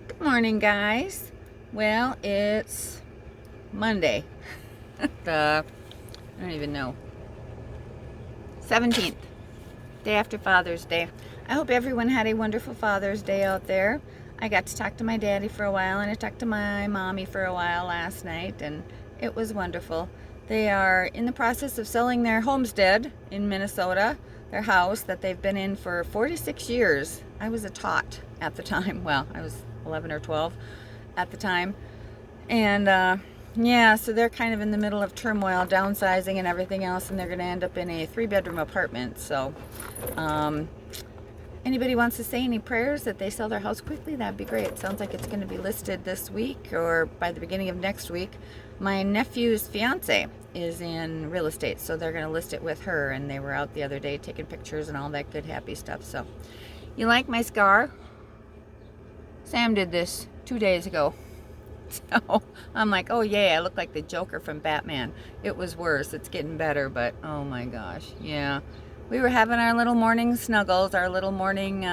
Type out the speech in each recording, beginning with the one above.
Good morning, guys. Well, it's Monday. I don't even know. 17th, day after Father's Day. I hope everyone had a wonderful Father's Day out there. I got to talk to my daddy for a while, and I talked to my mommy for a while last night, and it was wonderful. They are in the process of selling their homestead in Minnesota, their house that they've been in for 46 years. I was a tot at the time. Well, I was 11 or 12 at the time. And yeah, so they're kind of in the middle of turmoil, downsizing and everything else, and they're going to end up in a 3-bedroom apartment. So um, anybody wants to say any prayers that they sell their house quickly, that'd be great. Sounds like it's going to be listed this week or by the beginning of next week. My nephew's fiance is in real estate, so they're going to list it with her, and they were out the other day taking pictures and all that good happy stuff. So you like my scar? Sam did this 2 days ago. So I'm like, oh yeah, I look like the Joker from Batman. It was worse. It's getting better, but oh my gosh. Yeah. We were having our little morning snuggles, our little morning,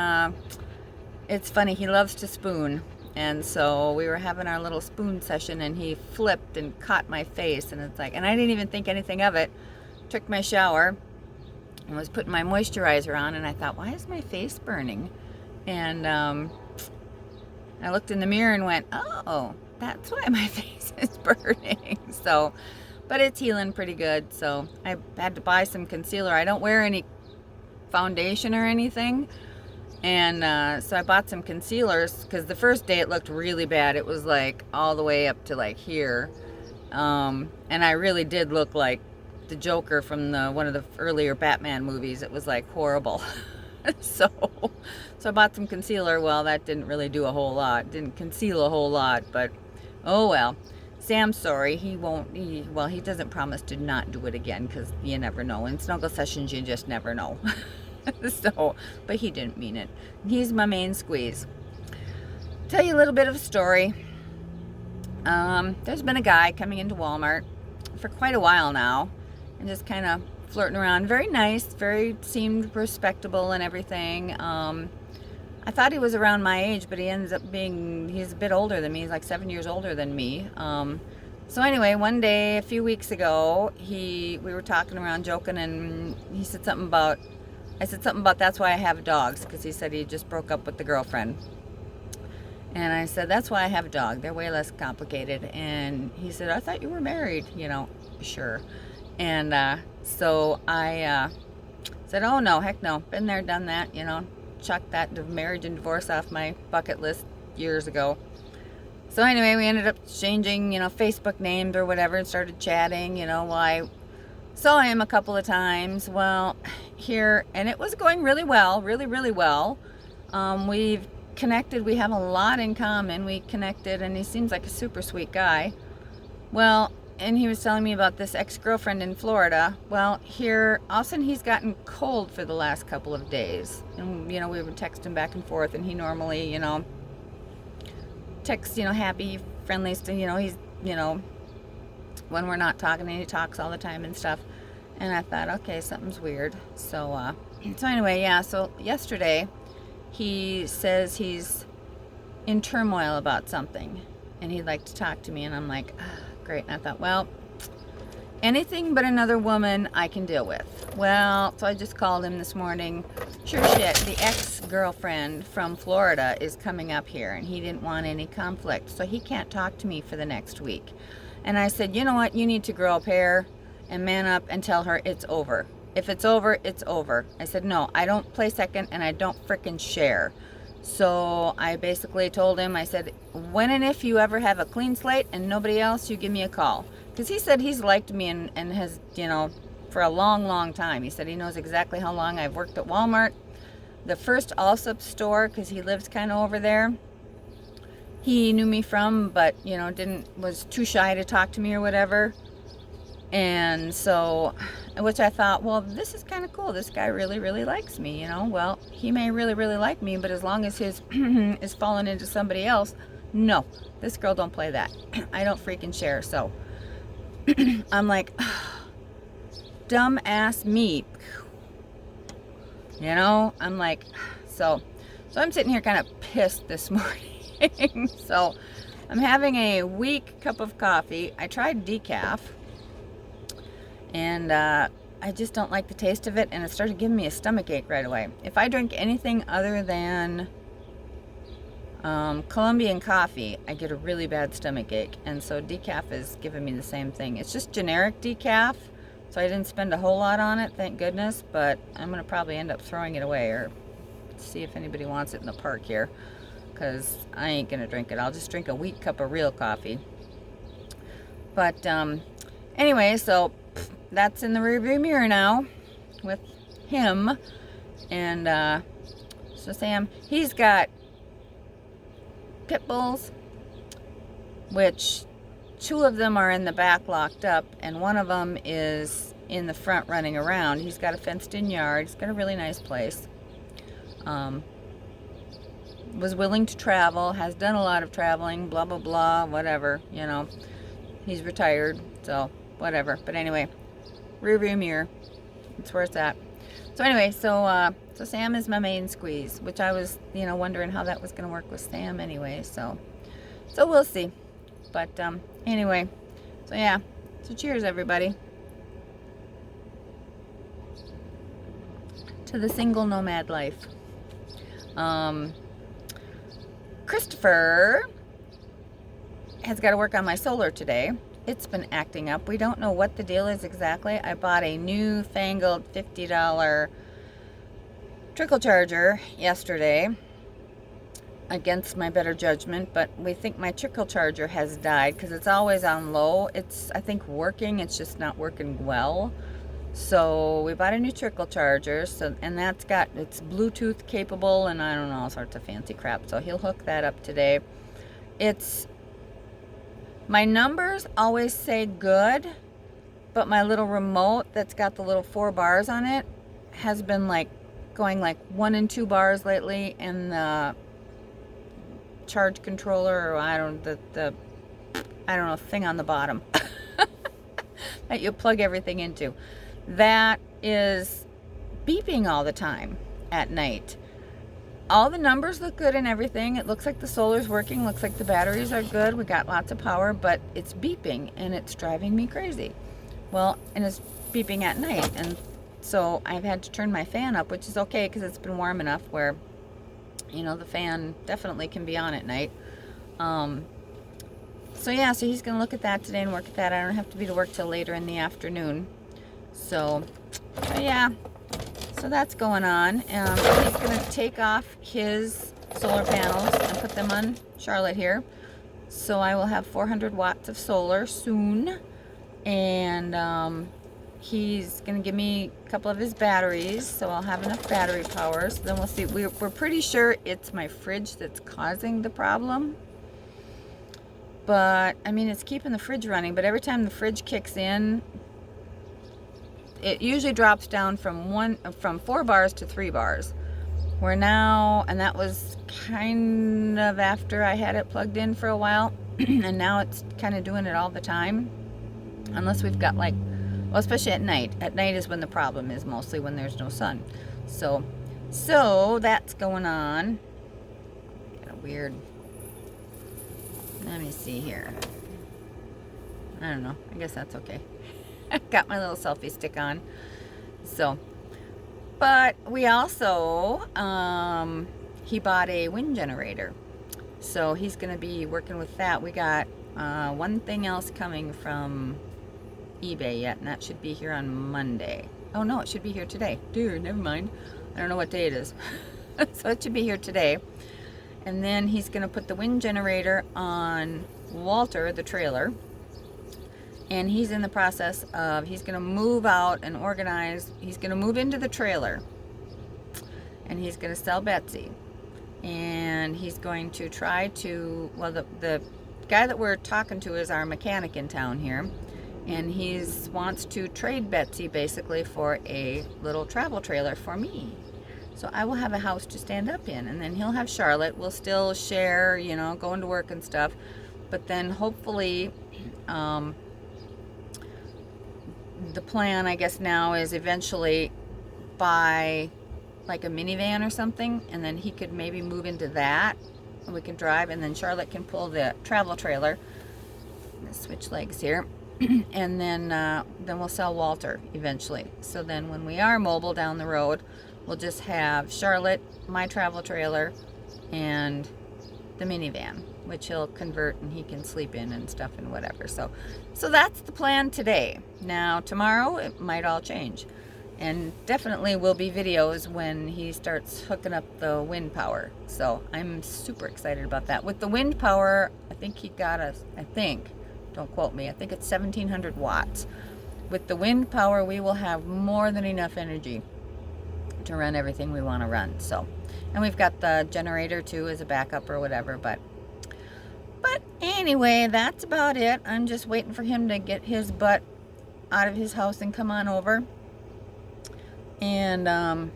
it's funny, he loves to spoon. And so we were having our little spoon session, and he flipped and caught my face, and it's like, and I didn't even think anything of it. Took my shower and was putting my moisturizer on, and I thought, why is my face burning? And I looked in the mirror and went, oh, that's why my face is burning. So, but it's healing pretty good. So I had to buy some concealer. I don't wear any foundation or anything. And so I bought some concealers because the first day it looked really bad. It was like all the way up to like here. And I really did look like the Joker from one of the earlier Batman movies. It was like horrible. So I bought some concealer. Well, that didn't really do a whole lot. Didn't conceal a whole lot, but oh well. Sam's sorry. He doesn't promise to not do it again because you never know. In snuggle sessions, you just never know. So, but he didn't mean it. He's my main squeeze. Tell you a little bit of a story. There's been a guy coming into Walmart for quite a while now and just kind of flirting around. Very nice, seemed respectable and everything. I thought he was around my age, but he ends up he's a bit older than me. He's like 7 years older than me. So anyway, one day a few weeks ago, we were talking around, joking, and I said something about that's why I have dogs, because he said he just broke up with the girlfriend. And I said, that's why I have a dog. They're way less complicated. And he said, I thought you were married. Sure. And so I said, oh no, heck no. Been there, done that, chucked that marriage and divorce off my bucket list years ago. So anyway, we ended up changing, Facebook names or whatever, and started chatting, I saw him a couple of times. Well, here, and it was going really well, really, really well. We've connected. We have a lot in common. We connected, and he seems like a super sweet guy. Well, and he was telling me about this ex-girlfriend in Florida. Well, here, all of a sudden he's gotten cold for the last couple of days. And, we were texting back and forth, and he normally, texts, happy, friendly, he's, when we're not talking, and he talks all the time and stuff. And I thought, okay, something's weird. So anyway, yeah, so yesterday he says he's in turmoil about something, and he'd like to talk to me, and I'm like, great. And I thought, well, anything but another woman I can deal with. Well, so I just called him this morning. Sure shit, the ex-girlfriend from Florida is coming up here, and he didn't want any conflict, so he can't talk to me for the next week. And I said, you know what, you need to grow a pair and man up and tell her it's over. If it's over, it's over. I said, no, I don't play second, and I don't frickin' share. So I basically told him, I said, when and if you ever have a clean slate and nobody else, you give me a call. Because he said he's liked me and has, for a long, long time. He said he knows exactly how long I've worked at Walmart. The first Allsup store, because he lives kind of over there, he knew me from, but, was too shy to talk to me or whatever. And so, which I thought, well, this is kind of cool. This guy really, really likes me, Well, he may really, really like me, but as long as his is falling into somebody else, no, this girl don't play that. I don't freaking share. So I'm like, dumb ass me. I'm like, so I'm sitting here kind of pissed this morning. So I'm having a weak cup of coffee. I tried decaf, and I just don't like the taste of it, and it started giving me a stomach ache right away. If I drink anything other than Colombian coffee, I get a really bad stomach ache, and so decaf is giving me the same thing. It's just generic decaf, so I didn't spend a whole lot on it, thank goodness, but I'm going to probably end up throwing it away or see if anybody wants it in the park here, because I ain't going to drink it. I'll just drink a weak cup of real coffee. But anyway, so that's in the rearview mirror now with him. And so Sam, he's got pit bulls, which 2 of them are in the back locked up, and 1 of them is in the front running around. He's got a fenced-in yard. He's got a really nice place. Was willing to travel, has done a lot of traveling, blah, blah, blah, whatever, you know. He's retired, so whatever. But anyway, rearview mirror. That's where it's at. So anyway, so Sam is my main squeeze, which I was, you know, wondering how that was going to work with Sam anyway. So we'll see. But anyway, so yeah. So cheers, everybody, to the single nomad life. Christopher has got to work on my solar today. It's been acting up. We don't know what the deal is exactly. I bought a new fangled $50 trickle charger yesterday against my better judgment, but we think my trickle charger has died because it's always on low. It's, I think, working. It's just not working well. So we bought a new trickle charger, and that's got, it's Bluetooth capable, and I don't know, all sorts of fancy crap. So he'll hook that up today. It's, my numbers always say good, but my little remote that's got the little 4 bars on it has been like going like 1 and 2 bars lately, and the charge controller, or I don't know, thing on the bottom that you plug everything into, that is beeping all the time at night. All the numbers look good and everything. It looks like the solar's working, looks like the batteries are good, we got lots of power, but it's beeping and it's driving me crazy. Well, and it's beeping at night, and so I've had to turn my fan up, which is okay because it's been warm enough where, you know, the fan definitely can be on at night. So yeah, so he's gonna look at that today and work at that. I don't have to be to work till later in the afternoon. So yeah, so that's going on. He's gonna take off his solar panels and put them on Charlotte here. So I will have 400 watts of solar soon. And he's gonna give me a couple of his batteries, so I'll have enough battery power. So then we'll see. We're pretty sure it's my fridge that's causing the problem. But I mean, it's keeping the fridge running, but every time the fridge kicks in, it usually drops down from 4 bars to 3 bars. We're now, and that was kind of after I had it plugged in for a while, and now it's kind of doing it all the time, unless we've got like, well, especially at night. At night is when the problem is, mostly when there's no sun. So that's going on. Got a weird, let me see here. I don't know. I guess that's okay. Got my little selfie stick on. So, but we also, he bought a wind generator. So he's going to be working with that. We got one thing else coming from eBay yet, and that should be here on Monday. Oh no, it should be here today. Dude, never mind. I don't know what day it is. So it should be here today. And then he's going to put the wind generator on Walter, the trailer. And he's in the process of, he's going to move out and organize. He's going to move into the trailer. And he's going to sell Betsy. And he's going to try to, well, the guy that we're talking to is our mechanic in town here. And he wants to trade Betsy basically for a little travel trailer for me. So I will have a house to stand up in, and then he'll have Charlotte. We'll still share, you know, going to work and stuff. But then hopefully, the plan, I guess now, is eventually buy like a minivan or something, and then he could maybe move into that and we can drive, and then Charlotte can pull the travel trailer. Let's switch legs here. And then we'll sell Walter eventually. So then when we are mobile down the road, we'll just have Charlotte, my travel trailer, and the minivan, which he'll convert and he can sleep in and stuff and whatever. So that's the plan today. Now tomorrow it might all change, and definitely will be videos when he starts hooking up the wind power. So I'm super excited about that. With the wind power, I think he got us, don't quote me, I think it's 1700 watts. With the wind power, we will have more than enough energy to run everything we want to run. So, and we've got the generator too as a backup or whatever, but anyway, that's about it. I'm just waiting for him to get his butt out of his house and come on over and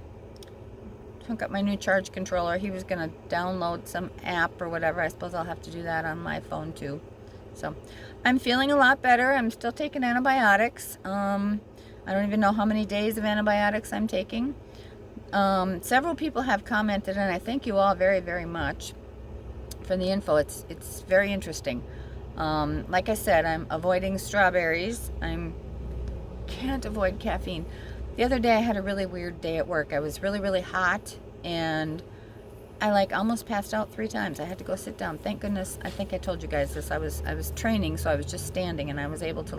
hook up my new charge controller. He was gonna download some app or whatever. I suppose I'll have to do that on my phone too. So I'm feeling a lot better. I'm still taking antibiotics. I don't even know how many days of antibiotics I'm taking. Several people have commented, and I thank you all very, very much for the info. It's very interesting. Like I said, I'm avoiding strawberries. I can't avoid caffeine. The other day I had a really weird day at work. I was really, really hot, and I almost passed out 3 times. I had to go sit down. Thank goodness, I think I told you guys this. I was training, so I was just standing, and I was able to,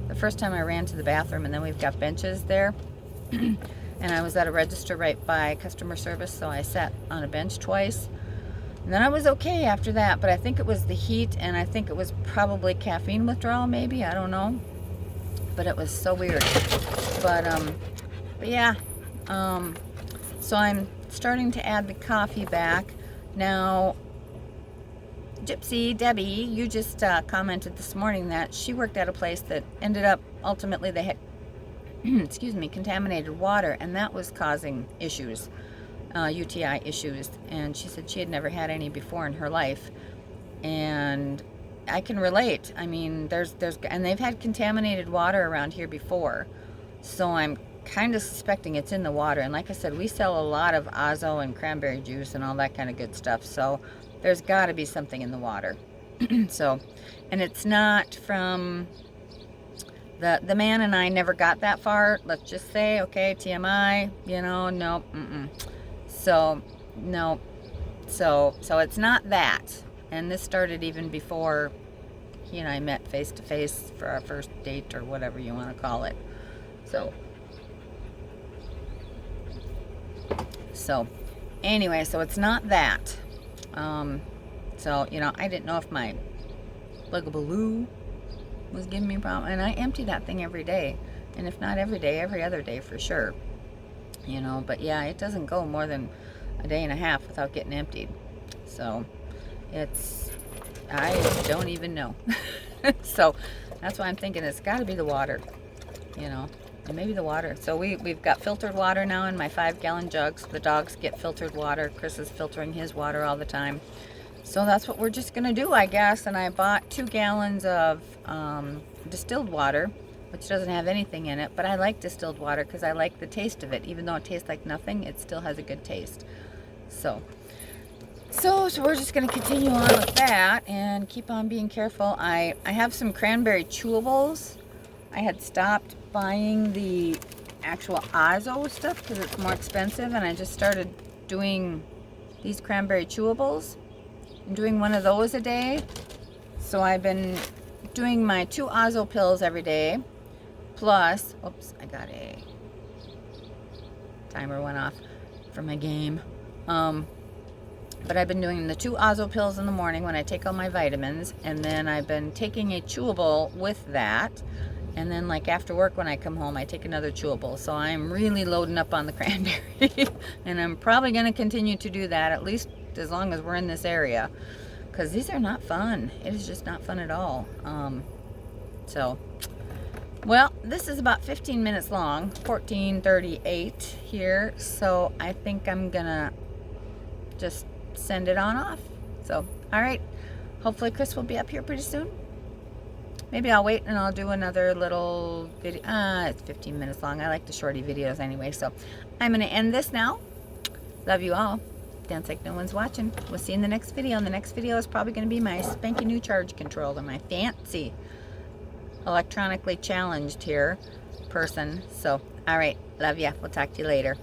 the first time I ran to the bathroom, and then we've got benches there. And I was at a register right by customer service, so I sat on a bench twice. And then I was okay after that, but I think it was the heat, and I think it was probably caffeine withdrawal, maybe. I don't know. But it was so weird. But yeah. So I'm starting to add the coffee back. Now, Gypsy, Debbie, you just commented this morning that she worked at a place that ended up, ultimately, they had, excuse me, contaminated water, and that was causing issues. UTI issues, and she said she had never had any before in her life, and I can relate. I mean, and they've had contaminated water around here before, so I'm kind of suspecting it's in the water. And like I said, we sell a lot of Azo and cranberry juice and all that kind of good stuff, so there's got to be something in the water. So, and it's not from the man and I never got that far. Let's just say, okay, TMI, nope, So, no, so it's not that. And this started even before he and I met face to face for our first date, or whatever you want to call it. So anyway, so it's not that. So, I didn't know if my Bugaboo was giving me a problem. And I empty that thing every day. And if not every day, every other day for sure. But yeah, it doesn't go more than a day and a half without getting emptied. So I don't even know. So that's why I'm thinking it's got to be the water, and maybe the water. So we've got filtered water now in my 5-gallon jugs. The dogs get filtered water. Chris is filtering his water all the time. So that's what we're just going to do, I guess. And I bought 2 gallons of distilled water, which doesn't have anything in it, but I like distilled water because I like the taste of it. Even though it tastes like nothing, it still has a good taste. So we're just going to continue on with that and keep on being careful. I have some cranberry chewables. I had stopped buying the actual Azo stuff because it's more expensive, and I just started doing these cranberry chewables. I'm doing one of those a day. So I've been doing my 2 Azo pills every day. Plus, oops, I got a timer went off for my game. But I've been doing the 2 Azo pills in the morning when I take all my vitamins, and then I've been taking a chewable with that, and then after work when I come home I take another chewable. So I'm really loading up on the cranberry and I'm probably going to continue to do that, at least as long as we're in this area, because these are not fun. It is just not fun at all. Well, this is about 15 minutes long, 14:38 here, so I think I'm gonna just send it on off. So, all right, hopefully Chris will be up here pretty soon. Maybe I'll wait and I'll do another little video. It's 15 minutes long. I like the shorty videos anyway, so I'm gonna end this now. Love you all. Dance like no one's watching. We'll see you in the next video. And the next video is probably going to be my spanky new charge controller, my fancy electronically challenged here person. So, all right, love ya. We'll talk to you later.